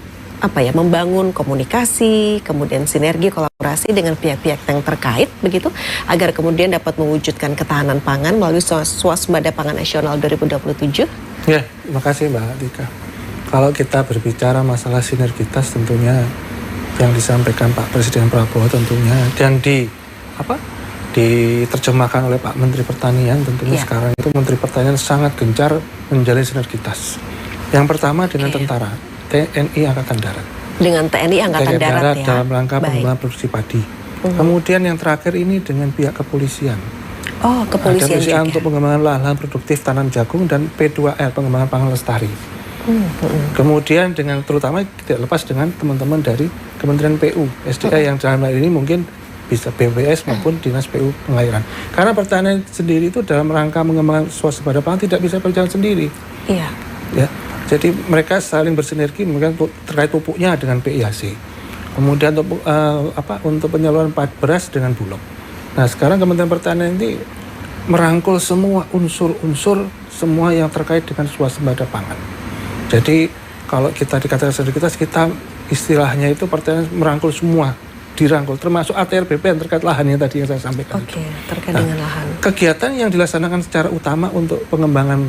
membangun komunikasi, kemudian sinergi kolaborasi dengan pihak-pihak yang terkait begitu agar kemudian dapat mewujudkan ketahanan pangan melalui swasembada pangan nasional 2027? Ya, terima kasih Mbak Tika. Kalau kita berbicara masalah sinergitas tentunya yang disampaikan Pak Presiden Prabowo tentunya dan diterjemahkan oleh Pak Menteri Pertanian tentunya sekarang itu Menteri Pertanian sangat gencar menjalin sinergitas. Yang pertama dengan tentara. TNI Angkatan Darat. Dengan TNI Angkatan Darat ya. Dalam rangka pengembangan produksi padi. Kemudian yang terakhir ini dengan pihak kepolisian. Oh, kepolisian juga. Untuk pengembangan lahan produktif tanam jagung dan P2L pengembangan pangan lestari. Kemudian dengan terutama tidak lepas dengan teman-teman dari Kementerian PU, SDA yang dalam hal ini mungkin bisa BPS maupun Dinas PU Pengairan. Karena pertanian sendiri itu dalam rangka mengembangkan swasembada pangan tidak bisa berjalan sendiri. Iya. Ya. Jadi mereka saling bersinergi mungkin terkait pupuknya dengan PIHC. Kemudian untuk penyaluran beras dengan Bulog. Nah, sekarang Kementerian Pertanian ini merangkul semua unsur-unsur semua yang terkait dengan swasembada pangan. Jadi kalau kita dikatakan sinergitas, kita istilahnya itu pertanian merangkul semua, dirangkul termasuk ATRBP yang terkait lahan yang tadi yang saya sampaikan. Oke, terkait dengan lahan. Kegiatan yang dilaksanakan secara utama untuk pengembangan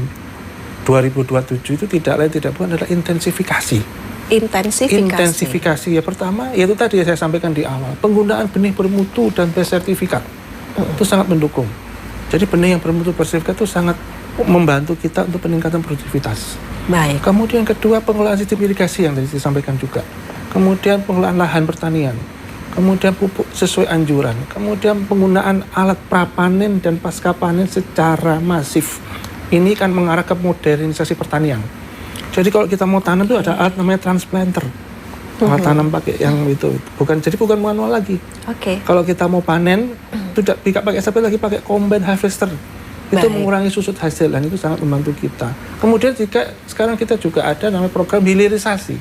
2027 itu tidak lain tidak bukan adalah intensifikasi. Intensifikasi ya pertama yaitu tadi yang saya sampaikan di awal, penggunaan benih bermutu dan bersertifikat itu sangat mendukung. Jadi benih yang bermutu bersertifikat itu sangat membantu kita untuk peningkatan produktivitas. Baik. Kemudian kedua pengelolaan sistem irigasi yang tadi disampaikan juga. Kemudian pengelolaan lahan pertanian. Kemudian pupuk sesuai anjuran. Kemudian penggunaan alat prapanen dan pasca panen secara masif. Ini kan mengarah ke modernisasi pertanian. Jadi kalau kita mau tanam itu ada alat namanya transplanter. Alat tanam pakai yang itu. Bukan manual lagi. Kalau kita mau panen tidak pakai sapi lagi, pakai combine harvester. Itu mengurangi susut hasil dan itu sangat membantu kita. Kemudian jika sekarang kita juga ada namanya program hilirisasi.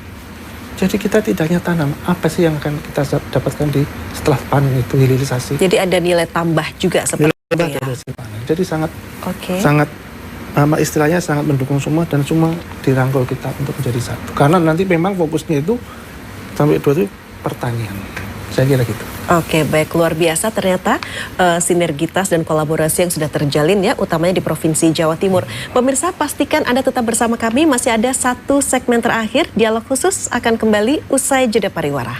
Jadi kita tidak hanya tanam, apa sih yang akan kita dapatkan setelah panen itu hilirisasi. Jadi ada nilai tambah juga seperti itu ya. Jadi sangat istilahnya sangat mendukung semua dan semua dirangkul kita untuk menjadi satu. Karena nanti memang fokusnya itu sampai 2 itu pertanian. Saya kira gitu. Oke, baik, luar biasa ternyata sinergitas dan kolaborasi yang sudah terjalin ya, utamanya di Provinsi Jawa Timur. Pemirsa, pastikan Anda tetap bersama kami, masih ada 1 segmen terakhir, dialog khusus akan kembali usai jeda pariwara.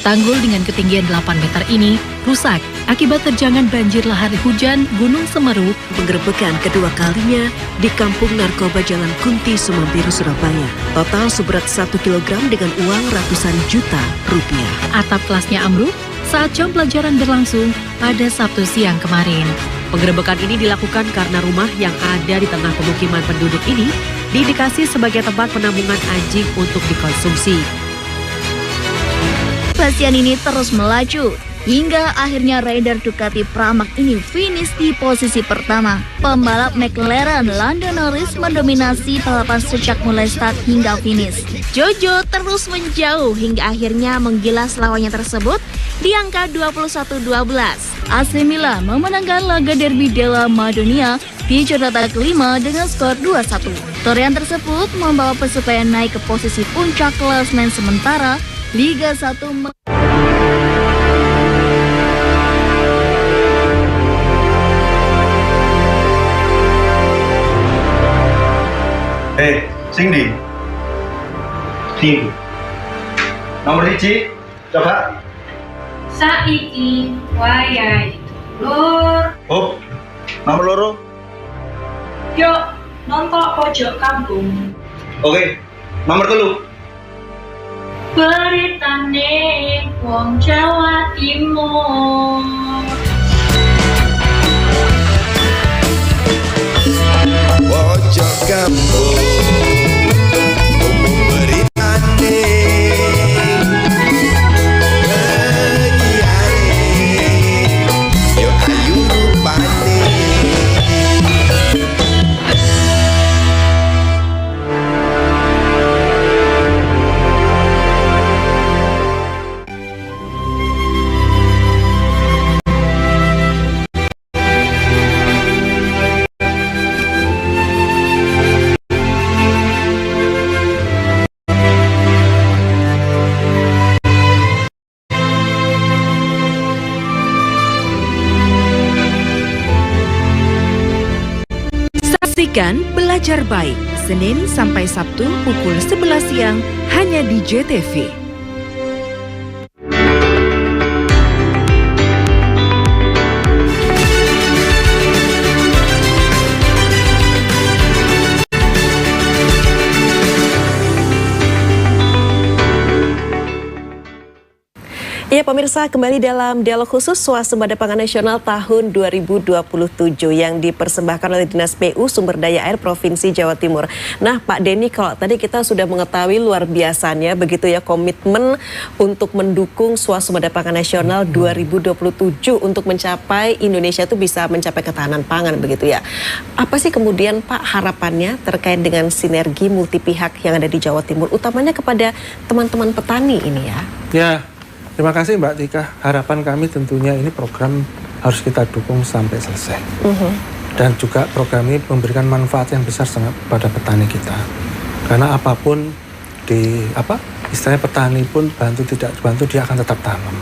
Tanggul dengan ketinggian 8 meter ini rusak akibat terjangan banjir lahar hujan Gunung Semeru. Penggerebekan kedua kalinya di Kampung Narkoba Jalan Kunti Semambiru, Surabaya. Total seberat 1 kilogram dengan uang ratusan juta rupiah. Atap kelasnya ambruk saat jam pelajaran berlangsung pada Sabtu siang kemarin. Penggerebekan ini dilakukan karena rumah yang ada di tengah pemukiman penduduk ini diindikasi sebagai tempat penampungan anjing untuk dikonsumsi. Bastian ini terus melaju hingga akhirnya rider Ducati Pramac ini finish di posisi pertama. Pembalap McLaren Lando Norris mendominasi balapan sejak mulai start hingga finish. Jojo terus menjauh hingga akhirnya menggilas lawannya tersebut di angka 21-12. AC Milan memenangkan laga derby della Madonia di jornada kelima dengan skor 2-1. Torehan tersebut membawa Persebaya naik ke posisi puncak klasemen sementara Liga 1. Cindy. Nomor 1, coba. Saiki wayahe lur. Oh, nomor loro. Yuk, nonton pojok kampung. Oke, nomor 3. Beritane wong Jawa Timur. Pojok kampung beritane yo ayu rupane. Saksikan Belajar Baik, Senin sampai Sabtu pukul 11 siang hanya di JTV. Ya pemirsa, kembali dalam dialog khusus Swasembada Pangan Nasional tahun 2027 yang dipersembahkan oleh Dinas PU Sumber Daya Air Provinsi Jawa Timur. Nah Pak Denny, kalau tadi kita sudah mengetahui luar biasanya begitu ya komitmen untuk mendukung Swasembada Pangan Nasional 2027 untuk mencapai Indonesia itu bisa mencapai ketahanan pangan begitu ya. Apa sih kemudian Pak harapannya terkait dengan sinergi multi pihak yang ada di Jawa Timur, utamanya kepada teman-teman petani ini ya? Ya. Terima kasih Mbak Tika. Harapan kami tentunya ini program harus kita dukung sampai selesai. Dan juga program ini memberikan manfaat yang besar sangat pada petani kita. Karena apapun istilahnya petani pun bantu tidak bantu dia akan tetap tanam.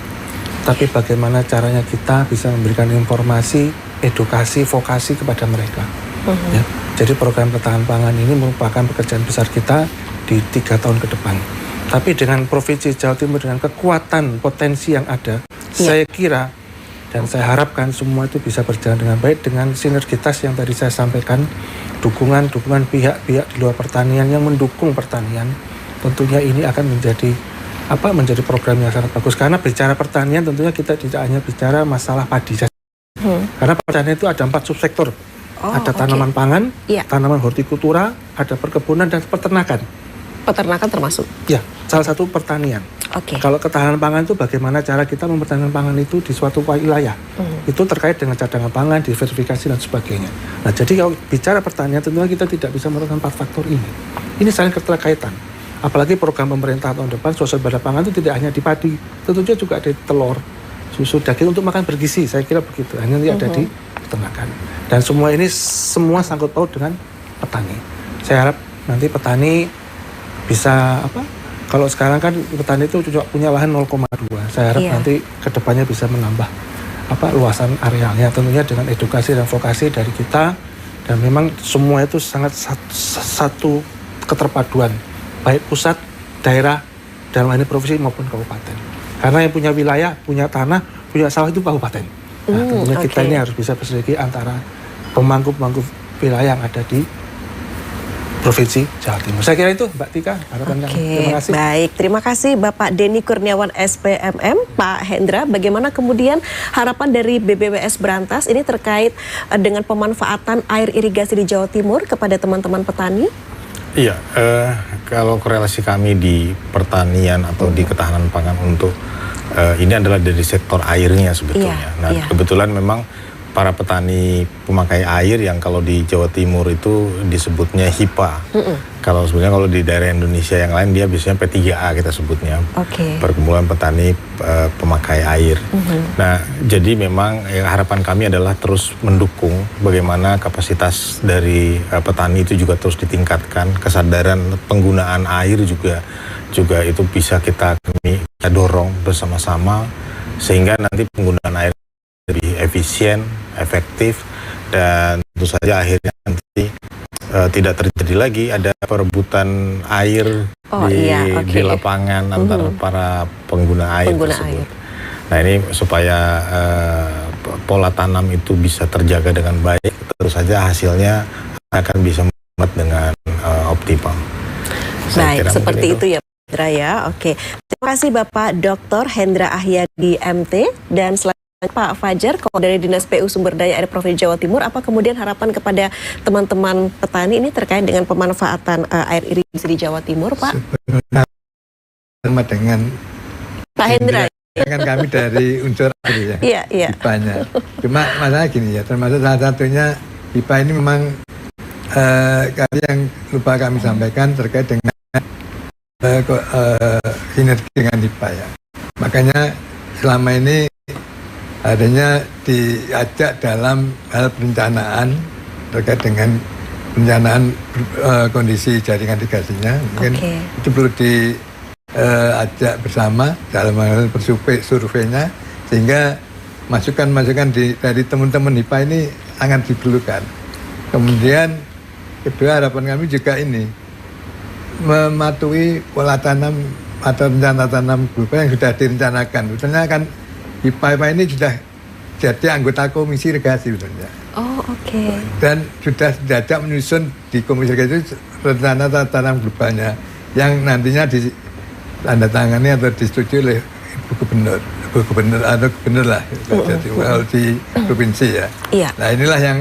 Tapi bagaimana caranya kita bisa memberikan informasi, edukasi, vokasi kepada mereka. Ya. Jadi program ketahanan pangan ini merupakan pekerjaan besar kita di 3 tahun ke depan. Tapi dengan Provinsi Jawa Timur, dengan kekuatan potensi yang ada, saya kira dan saya harapkan semua itu bisa berjalan dengan baik dengan sinergitas yang tadi saya sampaikan, dukungan pihak-pihak di luar pertanian yang mendukung pertanian. Tentunya ini akan menjadi program yang sangat bagus. Karena bicara pertanian tentunya kita tidak hanya bicara masalah padi saja. Karena pertanian itu ada 4 subsektor. Ada tanaman pangan, tanaman hortikultura, ada perkebunan dan peternakan. Peternakan termasuk? Ya, salah satu pertanian. Oke. Kalau ketahanan pangan itu bagaimana cara kita mempertahankan pangan itu di suatu wilayah. Itu terkait dengan cadangan pangan, diversifikasi dan sebagainya. Nah, jadi kalau bicara pertanian tentunya kita tidak bisa melakukan 4 faktor ini. Ini saling keterkaitan. Apalagi program pemerintah tahun depan swasembada pangan itu tidak hanya di padi, tentunya juga ada di telur, susu, daging untuk makan bergizi. Saya kira begitu. Hanya ada di peternakan. Dan semua ini sangkut paut dengan petani. Saya harap nanti petani bisa kalau sekarang kan petani itu juga punya lahan 0,2. Saya harap nanti kedepannya bisa menambah luasan arealnya, tentunya dengan edukasi dan vokasi dari kita. Dan memang semua itu sangat satu keterpaduan, baik pusat, daerah, dalam hal ini provinsi maupun kabupaten. Karena yang punya wilayah, punya tanah, punya sawah itu kabupaten. Nah, tentunya kita ini harus bisa bersinergi antara pemangku-pemangku wilayah yang ada di Provinsi Jawa Timur. Saya kira itu Mbak Tika, harapan kami. Terima kasih. Baik, terima kasih Bapak Denny Kurniawan SPMM. Pak Hendra, bagaimana kemudian harapan dari BBWS Brantas ini terkait dengan pemanfaatan air irigasi di Jawa Timur kepada teman-teman petani? Iya, kalau korelasi kami di pertanian atau di ketahanan pangan untuk ini adalah dari sektor airnya sebetulnya. Kebetulan memang para petani pemakai air yang kalau di Jawa Timur itu disebutnya HIPA. Kalau sebenarnya kalau di daerah Indonesia yang lain dia biasanya P3A kita sebutnya. Perkumpulan Petani Pemakai Air. Nah, jadi memang harapan kami adalah terus mendukung bagaimana kapasitas dari petani itu juga terus ditingkatkan, kesadaran penggunaan air juga itu bisa kita dorong bersama-sama sehingga nanti penggunaan air lebih efisien, efektif, dan tentu saja akhirnya nanti tidak terjadi lagi ada perebutan air di lapangan antara para pengguna air tersebut. Nah, ini supaya pola tanam itu bisa terjaga dengan baik, tentu saja hasilnya akan bisa muat dengan optimal. Baik, seperti itu ya Pak Hendra ya. Oke, terima kasih Bapak Dr. Hendra Ahyadi MT. Dan selanjutnya Pak Fajar, kalau dari Dinas PU Sumber Daya Air Provinsi Jawa Timur, apa kemudian harapan kepada teman-teman petani ini terkait dengan pemanfaatan air irigasi di Jawa Timur, Pak? Sama dengan Pak Hendra. Kan kami dari unsur air ya, IPA-nya. Cuma masalah gini ya, termasuk salah satunya IPA ini memang yang lupa kami sampaikan terkait dengan sinergi dengan IPA ya. Makanya selama ini adanya diajak dalam hal perencanaan terkait dengan perencanaan kondisi jaringan irigasinya. Mungkin itu perlu diajak bersama dalam hal surveinya sehingga masukan-masukan dari teman-teman HIPA ini sangat diperlukan. Kemudian kedua harapan kami juga ini mematuhi pola tanam atau rencana tanam global yang sudah direncanakan. Misalnya kan HIPA ini sudah jadi anggota komisi irigasi sebenarnya. Dan sudah diajak menyusun di komisi irigasi rencana tanam globalnya yang nantinya ditandatangani atau disetujui oleh Ibu Gubernur atau Gubernur lah di provinsi ya. Nah, inilah yang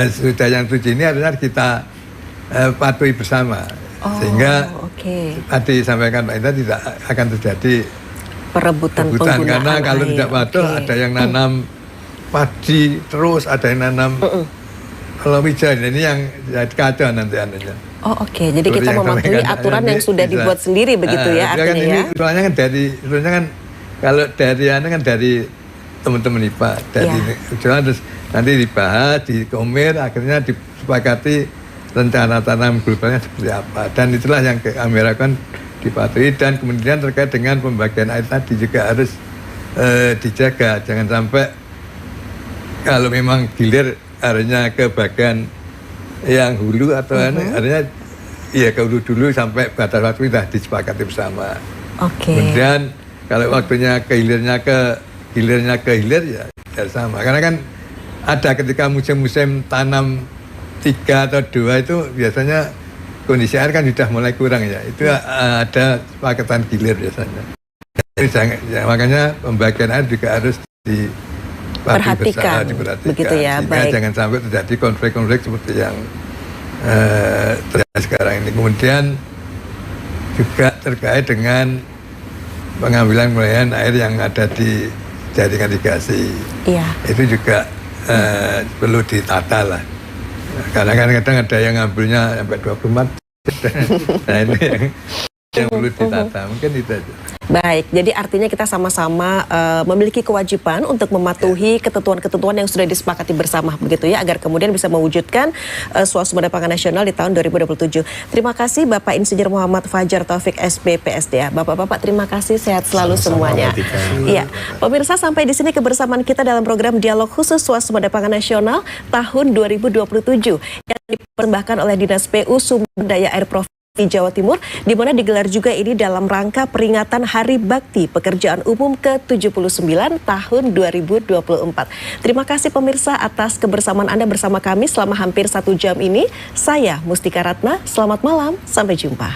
sudah yang setuju ini adalah kita patuhi bersama sehingga tadi sampaikan Pak Indra tidak akan terjadi perebutan karena kalau tidak patuh ada yang nanam padi terus, ada yang nanam palawija. Ini yang kacau nanti anunya. Jadi kita mematuhi aturan yang sudah dibuat sendiri begitu ya artinya ya. Soalnya kan kalau dari teman-teman IPA dari terus nanti dibahas di Komir, akhirnya disepakati rencana tanam globalnya seperti apa, dan itulah yang kami harapkan dipatuhi. Dan kemudian terkait dengan pembagian air tadi juga harus dijaga, jangan sampai kalau memang gilir airnya ke bagian yang hulu atau airnya ke hulu dulu sampai batas waktu sudah disepakati bersama. Kemudian kalau waktunya ke hilirnya ke hilir ya sama, karena kan ada ketika musim-musim tanam 3 atau 2 itu biasanya kondisi air kan sudah mulai kurang ya, itu ada kesepakatan gilir biasanya. Makanya pembagian air juga harus diperhatikan begitu ya. Baik. Jangan sampai terjadi konflik-konflik seperti yang terjadi sekarang ini. Kemudian juga terkait dengan pengambilan pengalihan air yang ada di jaringan irigasi. Iya. Itu juga perlu ditata lah. Karena kan kadang ada yang ngambilnya sampai 24. Nah ini yang perlu ditata. Mungkin itu aja. Baik, jadi artinya kita sama-sama memiliki kewajiban untuk mematuhi ketentuan-ketentuan yang sudah disepakati bersama begitu ya, agar kemudian bisa mewujudkan swasembada pangan nasional di tahun 2027. Terima kasih Bapak Insinyur Muhammad Fajar Taufik SBPSDA. Bapak-bapak terima kasih, sehat selalu semuanya. Iya, pemirsa, sampai di sini kebersamaan kita dalam program Dialog Khusus Swasembada Pangan Nasional tahun 2027 yang dipersembahkan oleh Dinas PU Sumber Daya Air Provinsi Jawa Timur, di mana digelar juga ini dalam rangka peringatan Hari Bakti Pekerjaan Umum ke-79 tahun 2024. Terima kasih pemirsa atas kebersamaan Anda bersama kami selama hampir 1 jam ini. Saya Mustika Ratna, selamat malam, sampai jumpa.